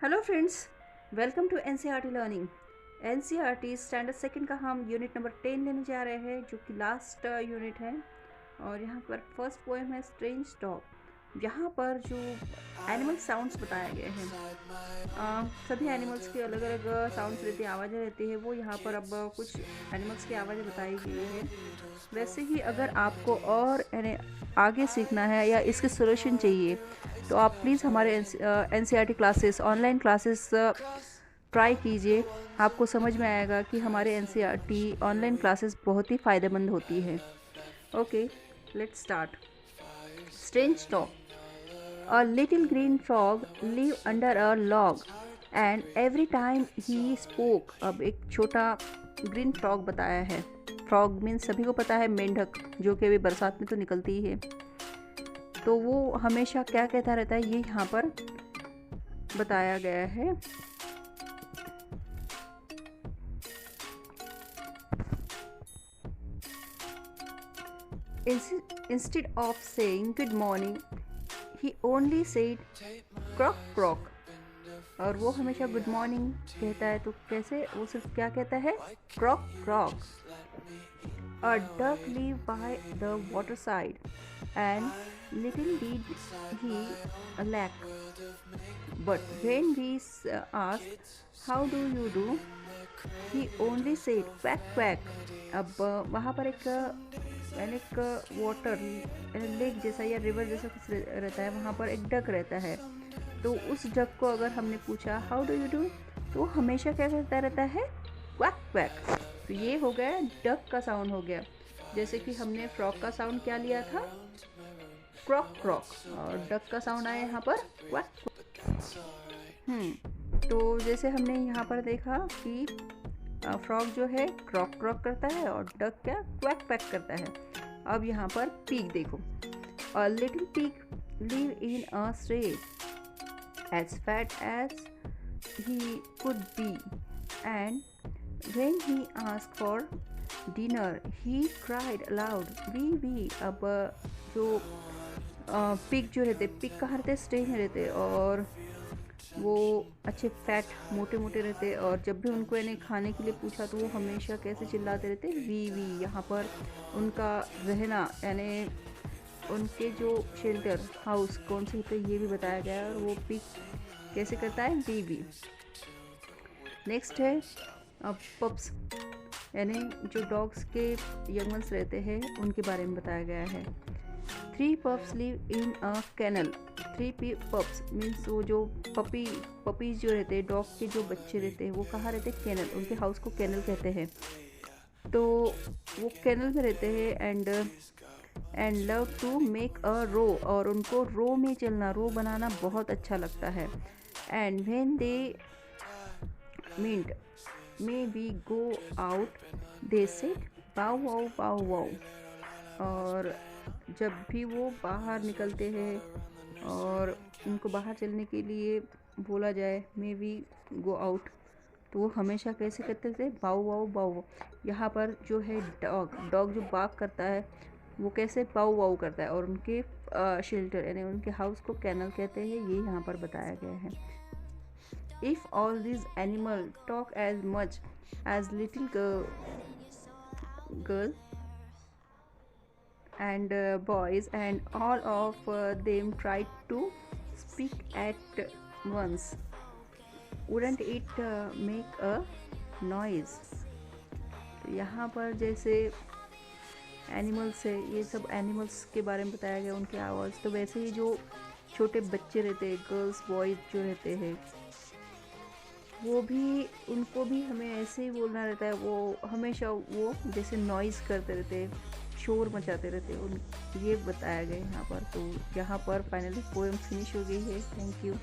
Hello friends, welcome to NCERT learning. NCERT standard second का हम unit number 10 लेने जा रहे हैं, जो कि लास्ट यूनिट है। और यहाँ पर फर्स्ट पोएम है स्ट्रेंज टॉक। यहाँ पर जो एनिमल साउंड्स बताए गए हैं, सभी एनिमल्स की अलग अलग साउंड्स रहती है, आवाज़ें रहती है। वो यहाँ पर अब कुछ एनिमल्स की आवाज़ें बताई गई है। वैसे ही अगर आपको और आगे सीखना है या इसके सोल्यूशन चाहिए, तो आप प्लीज़ हमारे NCERT classes, online classes try कीजिए। आपको समझ में आएगा कि हमारे एनसीईआरटी ऑनलाइन क्लासेस बहुत ही फ़ायदेमंद होती है। Okay, let's start. Strange talk. A little green frog lived under a log and every time he spoke। अब एक छोटा ग्रीन फ्रॉग बताया है। फ्रॉग मीन्स सभी को पता है मेंढक, जो कि अभी बरसात में तो निकलती ही है। तो वो हमेशा क्या कहता रहता है, ये यहाँ पर बताया गया है। Instead of saying good morning, he only said क्रॉक क्रॉक। और वो हमेशा गुड मॉर्निंग कहता है, तो कैसे? वो सिर्फ क्या कहता है? क्रॉक क्रॉक। A duck lived by the waterside, and little did he lack. But when we asked, how do you do? He only said quack quack. अब वहाँ पर एक वाटर लेक जैसा या रिवर जैसा कुछ रहता है, वहाँ पर एक डक रहता है। तो उस डक को अगर हमने पूछा हाउ डू यू डू, तो हमेशा क्या कहता रहता है? Quack quack. तो ये हो गया डक का साउंड हो गया। जैसे कि हमने फ्रॉग का साउंड क्या लिया था? क्रॉक क्रॉक। और डक का साउंड आया यहाँ पर क्वैक। तो जैसे हमने यहाँ पर देखा कि फ्रॉग जो है क्रॉक क्रॉक करता है और डक क्या? क्वैक क्वैक करता है। अब यहाँ पर पीक देखो। A little pig lived in a stray, as fat as he could be, and when he asked for dinner, he cried aloud, wee wee। अब जो पिग जो रहते, पिग कहाँ रहते? स्ट्रे में रहते, और वो अच्छे फैट मोटे मोटे रहते। और जब भी उनको इन्हें खाने के लिए पूछा, तो वो हमेशा कैसे चिल्लाते रहते? Wee wee. यहाँ पर उनका रहना, यानी उनके जो शेल्टर हाउस कौन से होते, ये भी बताया गया है। और वो पिग कैसे करता है? Wee wee. नेक्स्ट है पप्स, यानी जो डॉग्स के यंग वंस रहते हैं, उनके बारे में बताया गया है। 3 pups live in a kennel। 3 pups means वो जो पपीज जो रहते हैं, डॉग के जो बच्चे रहते हैं, वो कहाँ रहते हैं? कैनल। उनके हाउस को कैनल कहते हैं। तो वो कैनल में रहते हैं and love to make a row. और उनको रो में चलना, रो बनाना बहुत अच्छा लगता है। And when they meet maybe go out, they say bow wow बाउ वाउ। और जब भी वो बाहर निकलते हैं और उनको बाहर चलने के लिए बोला जाए, मे बी गो आउट, तो वो हमेशा कैसे करते थे? बाऊ वाऊ बाऊ। यहाँ पर जो है डॉग जो बाग करता है, वो कैसे बाऊ वाऊ करता है। और उनके शेल्टर यानी उनके हाउस को कैनल कहते हैं, ये यहाँ पर बताया गया है। If all this animal talk as much as little girl and boys, and all of them tried to speak at once, wouldn't it make a noise। तो यहाँ पर जैसे एनिमल्स है, ये सब एनिमल्स के बारे में बताया गया, उनकी आवाज़। तो वैसे ही जो छोटे बच्चे रहते हैं, गर्ल्स बॉयज जो रहते हैं, वो भी, उनको भी हमें ऐसे ही बोलना रहता है। वो हमेशा वो जैसे नॉइज़ करते रहते हैं, शोर मचाते रहते हैं, उन ये बताया गया यहाँ पर। तो यहाँ पर फाइनली पोएम फिनिश हो गई है। Thank you.